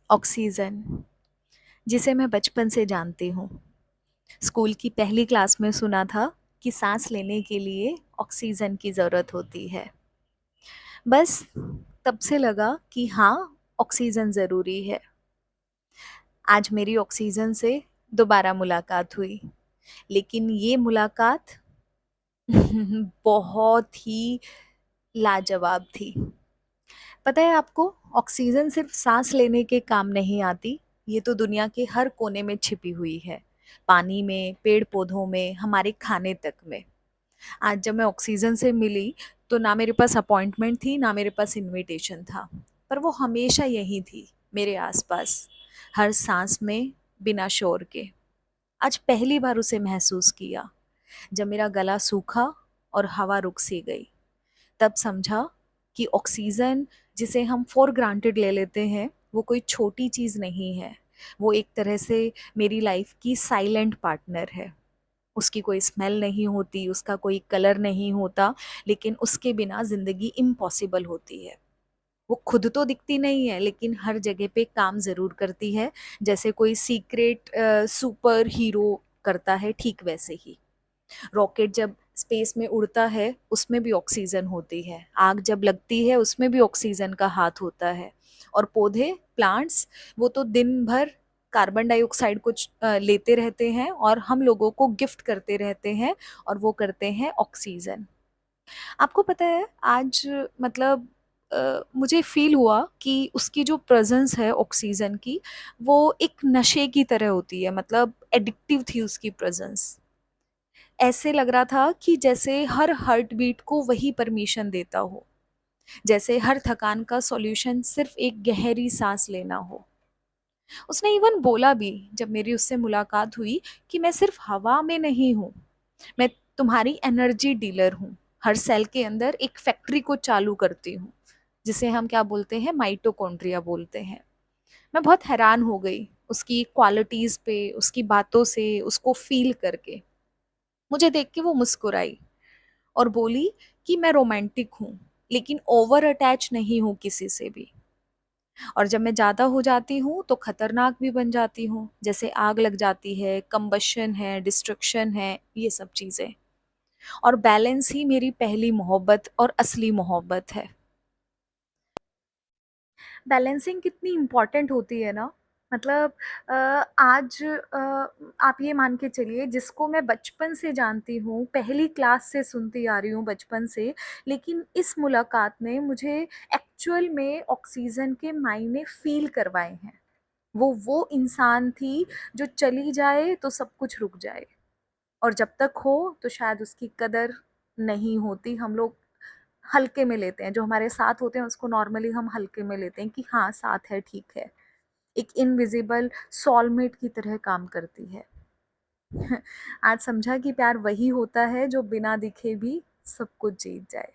Oxygen, जिसे मैं बचपन से जानती हूँ। स्कूल की पहली क्लास में सुना था कि सांस लेने के लिए ऑक्सीजन की ज़रूरत होती है। बस तब से लगा कि हाँ, ऑक्सीजन ज़रूरी है। आज मेरी ऑक्सीजन से दोबारा मुलाकात हुई, लेकिन ये मुलाकात बहुत ही लाजवाब थी। पता है आपको, ऑक्सीजन सिर्फ सांस लेने के काम नहीं आती, ये तो दुनिया के हर कोने में छिपी हुई है। पानी में, पेड़ पौधों में, हमारे खाने तक में। आज जब मैं ऑक्सीजन से मिली तो ना मेरे पास अपॉइंटमेंट थी, ना मेरे पास इनविटेशन था, पर वो हमेशा यही थी, मेरे आसपास, हर सांस में, बिना शोर के। आज पहली बार उसे महसूस किया, जब मेरा गला सूखा और हवा रुक सी गई। तब समझा कि ऑक्सीजन, जिसे हम फॉर ग्रांटेड ले लेते हैं, वो कोई छोटी चीज़ नहीं है। वो एक तरह से मेरी लाइफ की साइलेंट पार्टनर है। उसकी कोई स्मेल नहीं होती, उसका कोई कलर नहीं होता, लेकिन उसके बिना ज़िंदगी इम्पॉसिबल होती है। वो खुद तो दिखती नहीं है, लेकिन हर जगह पे काम ज़रूर करती है, जैसे कोई सीक्रेट सुपर हीरो करता है, ठीक वैसे ही। रॉकेट जब स्पेस में उड़ता है, उसमें भी ऑक्सीजन होती है। आग जब लगती है, उसमें भी ऑक्सीजन का हाथ होता है। और पौधे, प्लांट्स, वो तो दिन भर कार्बन डाइऑक्साइड को लेते रहते हैं और हम लोगों को गिफ्ट करते रहते हैं, और वो करते हैं ऑक्सीजन। आपको पता है, आज मतलब मुझे फील हुआ कि उसकी जो प्रेजेंस है ऑक्सीजन की, वो एक नशे की तरह होती है। मतलब एडिक्टिव थी उसकी प्रेजेंस। ऐसे लग रहा था कि जैसे हर हार्ट बीट को वही परमिशन देता हो, जैसे हर थकान का सॉल्यूशन सिर्फ एक गहरी सांस लेना हो। उसने इवन बोला भी, जब मेरी उससे मुलाकात हुई, कि मैं सिर्फ हवा में नहीं हूँ, मैं तुम्हारी एनर्जी डीलर हूँ। हर सेल के अंदर एक फैक्ट्री को चालू करती हूँ, जिसे हम क्या बोलते हैं, माइटोकॉन्ड्रिया बोलते हैं। मैं बहुत हैरान हो गई उसकी क्वालिटीज पे, उसकी बातों से, उसको फील करके। मुझे देख के वो मुस्कुराई और बोली कि मैं रोमांटिक हूँ, लेकिन ओवर अटैच नहीं हूँ किसी से भी। और जब मैं ज़्यादा हो जाती हूँ तो खतरनाक भी बन जाती हूँ, जैसे आग लग जाती है, कंबशन है, डिस्ट्रक्शन है, ये सब चीज़ें। और बैलेंस ही मेरी पहली मोहब्बत और असली मोहब्बत है। बैलेंसिंग कितनी इम्पॉर्टेंट होती है ना। मतलब आज आप ये मान के चलिए, जिसको मैं बचपन से जानती हूँ, पहली क्लास से सुनती आ रही हूँ बचपन से, लेकिन इस मुलाकात ने मुझे एक्चुअल में ऑक्सीजन के मायने फील करवाए हैं। वो इंसान थी जो चली जाए तो सब कुछ रुक जाए, और जब तक हो तो शायद उसकी कदर नहीं होती। हम लोग हल्के में लेते हैं, जो हमारे साथ होते हैं उसको नॉर्मली हम हल्के में लेते हैं कि हाँ साथ है, ठीक है। एक इनविजिबल सोलमेट की तरह काम करती है। आज समझा कि प्यार वही होता है जो बिना दिखे भी सब कुछ जीत जाए।